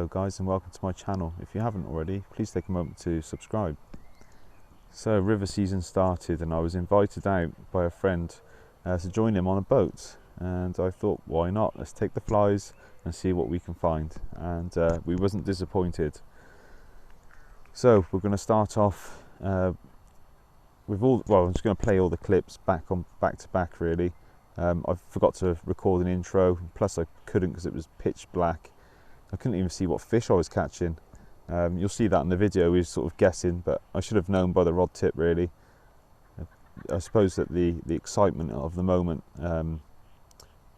Hello guys, and welcome to my channel. If you haven't already, please take a moment to subscribe. So river season started and I was invited out by a friend to join him on a boat, and I thought, why not, let's take the flies and see what we can find. And we wasn't disappointed. So we're going to start off with I'm just going to play all the clips back to back really. I forgot to record an intro, plus I couldn't because it was pitch black. I couldn't even see what fish I was catching. You'll see that in the video. We were sort of guessing, but I should have known by the rod tip really. I suppose that the excitement of the moment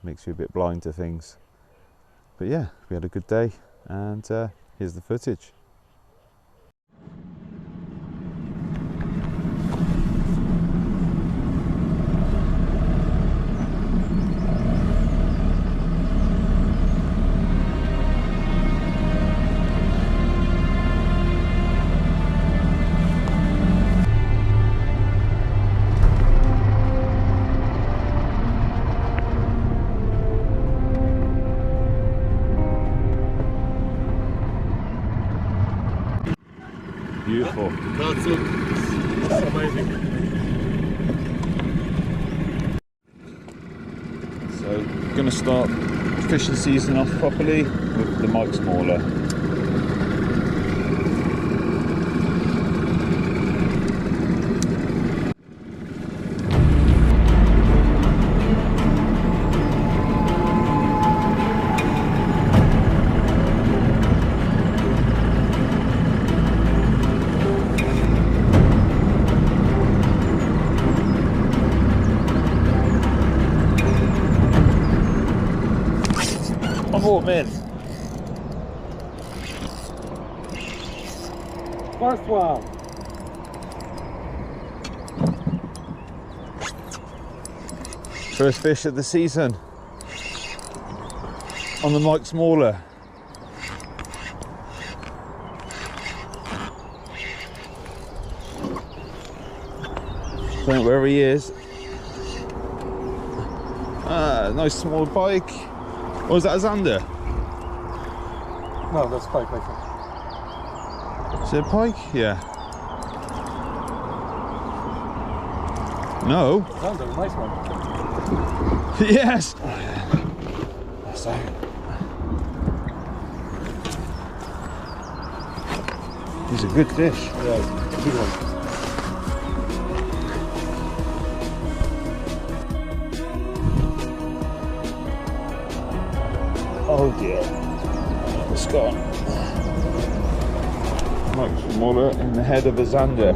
makes you a bit blind to things. But yeah, we had a good day, and here's the footage. Beautiful. That's amazing. So, going to start fishing season off properly with the Mike's Mauler. In. First one. First fish of the season on the Mike's Mauler. Don't know where he is. Ah, nice small pike. Or was that a Zander? No, that's pike, I think. Is it a pike? Yeah. No. Zander, nice one. Yes! Sorry. He's a good fish. Yeah, good one. Oh dear. It's gone. Mike's Mauler in the head of a Zander.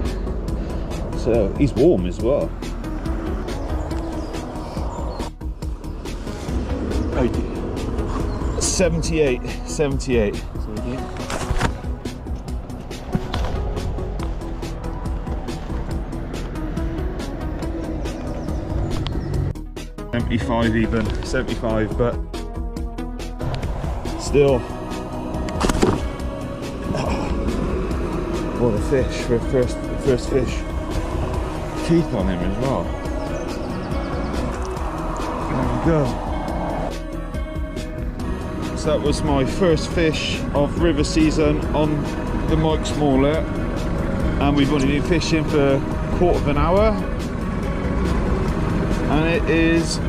So he's warm as well. 78. 78. 75 even. 75, but still, what a fish for first fish. Teeth on him as well. There we go. So that was my first fish of river season on the Mike's Mauler, and we've only been fishing for a quarter of an hour, and it is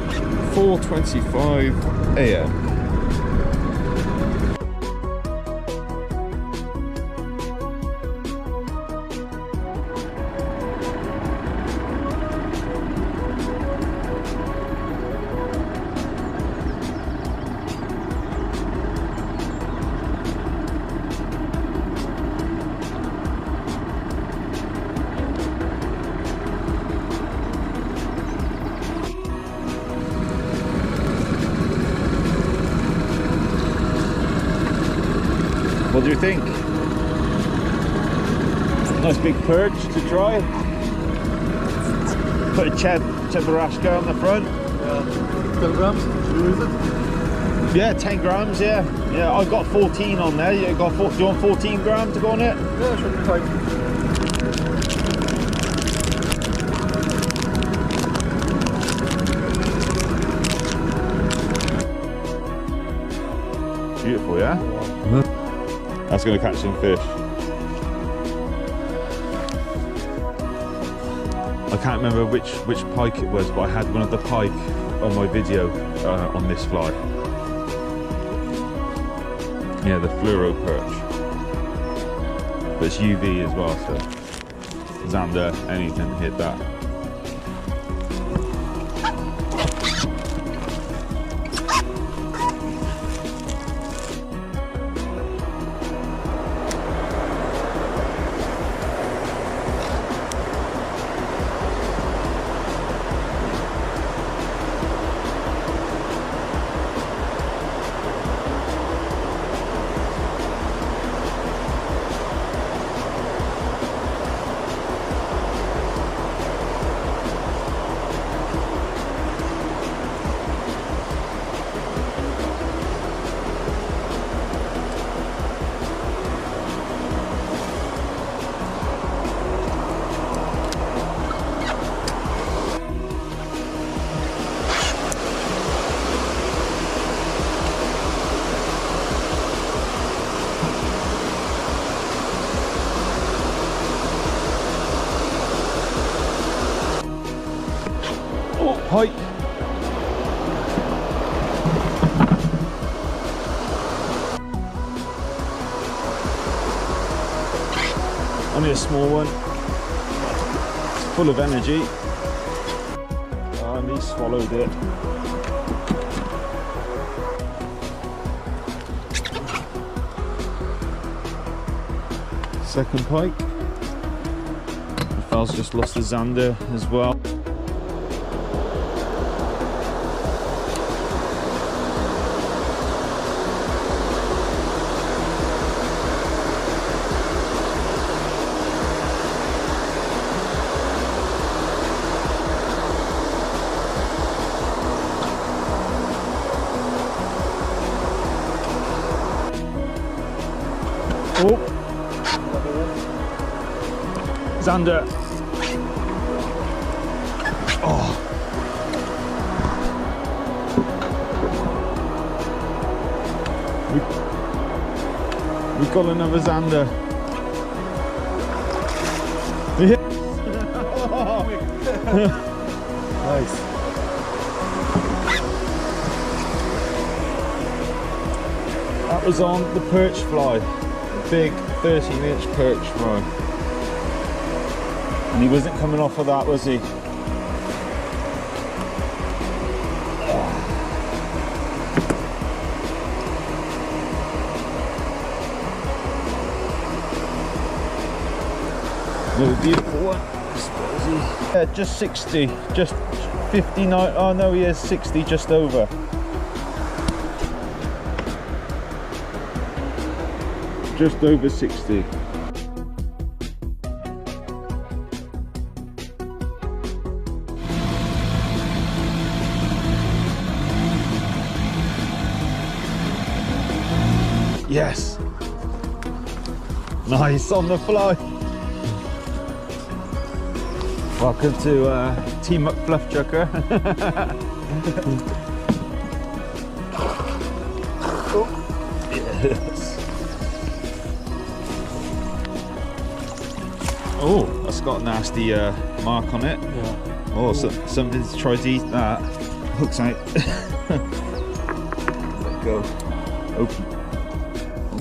4:25 AM. What do you think? Nice big perch to try. Put a cheburashka on the front. Yeah. 10 grams? Should we use it? Yeah, 10 grams, yeah. Yeah, I've got 14 on there. Do you want 14 grams to go on it? Yeah, should be fine. Beautiful, yeah? That's going to catch some fish. I can't remember which pike it was, but I had one of the pike on my video on this fly. Yeah, the fluoro perch. But it's UV as well, so Zander, anything hit that. Pike. Only a small one. It's full of energy. And he swallowed it. Second pike. The fell's just lost a Zander as well. Oh, Zander. Oh. We've got another Zander. Nice. That was on the perch fly. Big 13-inch perch fly. And he wasn't coming off of that, was he? Another beautiful one. Yeah, just 60, just 59. Oh no, he is 60, just over. Just over 60. Yes. Nice on the fly. Welcome to Team Up Fluff Chucker. Oh. Yes. Oh, that's got a nasty mark on it. Yeah. Oh, so something's tried to eat that. Hook's out. Let go. Open.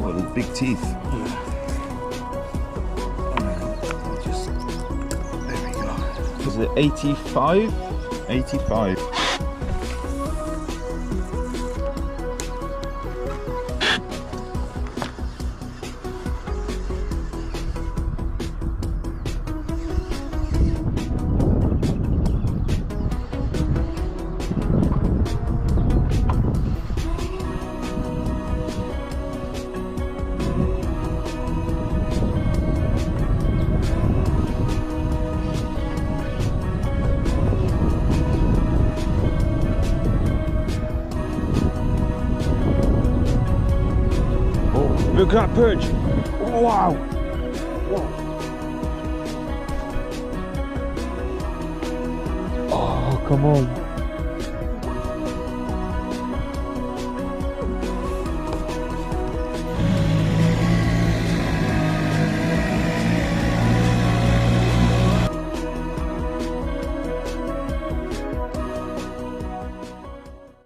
Oh, the big teeth. Just, there we go. Is it 85? 85. Look at that perch! Wow! Oh, come on!